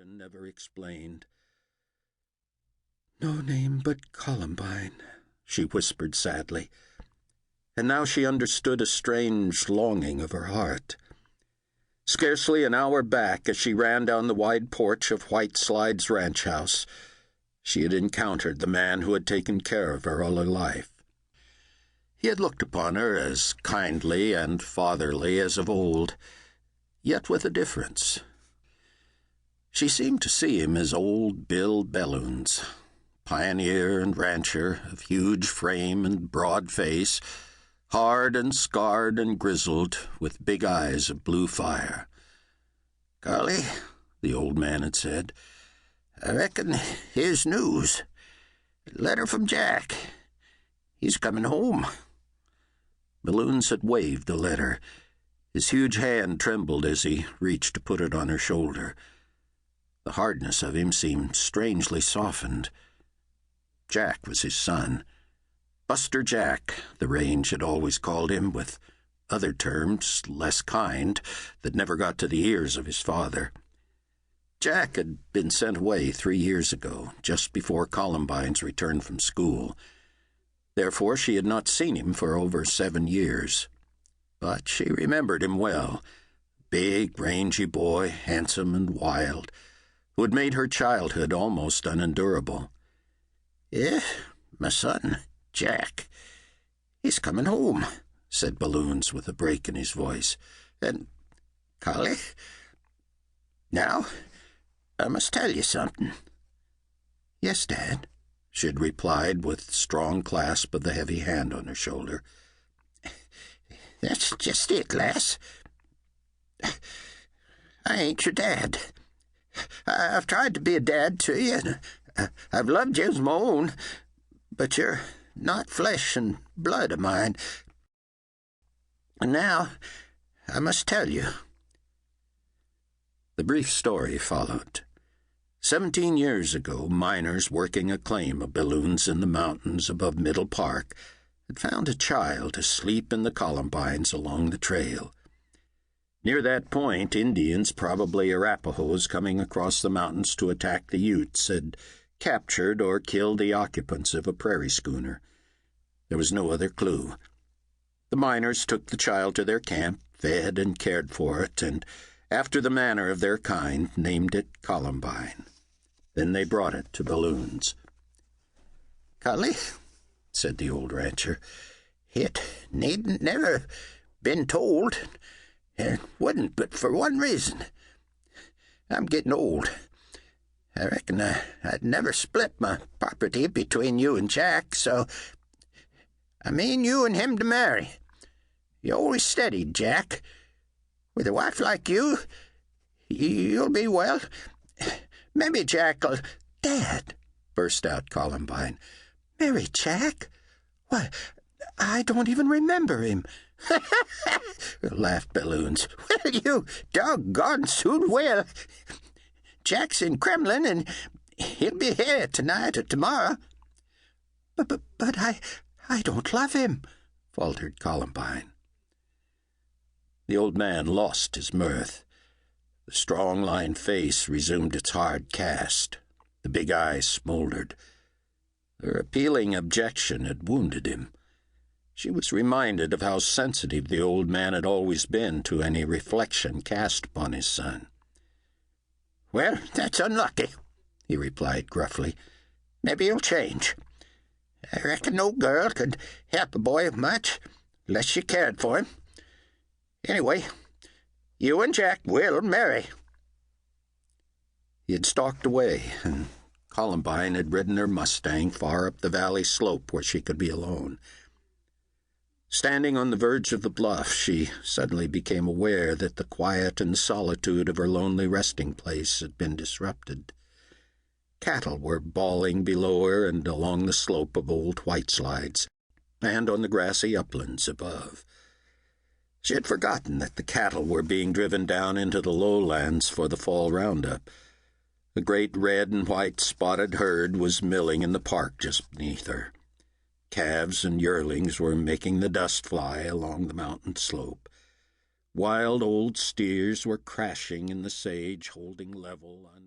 never explained. "No name but Columbine," she whispered sadly, and now she understood a strange longing of her heart. Scarcely an hour back, as she ran down the wide porch of White Slides ranch house, she had encountered the man who had taken care of her all her life. He had looked upon her as kindly and fatherly as of old, yet with a difference. She seemed to see him as old Bill Belloons, pioneer and rancher, of huge frame and broad face, hard and scarred and grizzled, with big eyes of blue fire. "Carly," the old man had said, "I reckon here's news. Letter from Jack. He's coming home." Balloons had waved the letter. His huge hand trembled as he reached to put it on her shoulder. The hardness of him seemed strangely softened. Jack was his son. Buster Jack, the range had always called him, with other terms, less kind, that never got to the ears of his father. Jack had been sent away 3 years ago, just before Columbine's return from school. Therefore she had not seen him for over 7 years. But she remembered him well. Big, rangy boy, handsome and wild, who had made her childhood almost unendurable. "Yeah, my son, Jack. He's coming home," said Balloons with a break in his voice. "And, Carly, now I must tell you something." "Yes, Dad," she had replied with strong clasp of the heavy hand on her shoulder. "That's just it, lass. I ain't your dad. I've tried to be a dad to you, and I've loved you as my own, but you're not flesh and blood of mine. And now I must tell you." The brief story followed. 17 years ago, miners working a claim of Balloons in the mountains above Middle Park had found a child asleep in the columbines along the trail. Near that point, Indians, probably Arapahoes coming across the mountains to attack the Utes, had captured or killed the occupants of a prairie schooner. There was no other clue. The miners took the child to their camp, fed and cared for it, and, after the manner of their kind, named it Columbine. Then they brought it to Balloons. "Carly," said the old rancher, "it needn't never been told. It wouldn't but for one reason. I'm getting old. I reckon I'd never split my property between you and Jack, so I mean you and him to marry. You always steadied, Jack. With a wife like you, you'll be, well, maybe Jack'll—" "Dad," burst out Columbine, "marry Jack? Why, I don't even remember him." laughed Balloons. "Well, you doggone soon will. Jack's in Kremlin, and he'll be here tonight or tomorrow." But I don't love him," faltered Columbine. The old man lost his mirth. The strong-lined face resumed its hard cast. The big eyes smoldered. Her appealing objection had wounded him. She was reminded of how sensitive the old man had always been to any reflection cast upon his son. "Well, that's unlucky," he replied gruffly. "Maybe he'll change. I reckon no girl could help a boy much, unless she cared for him. Anyway, you and Jack will marry." He had stalked away, and Columbine had ridden her Mustang far up the valley slope where she could be alone. Standing on the verge of the bluff, she suddenly became aware that the quiet and solitude of her lonely resting place had been disrupted. Cattle were bawling below her and along the slope of old White Slides, and on the grassy uplands above. She had forgotten that the cattle were being driven down into the lowlands for the fall roundup. The great red and white spotted herd was milling in the park just beneath her. Calves and yearlings were making the dust fly along the mountain slope. Wild old steers were crashing in the sage, holding level, unwilling.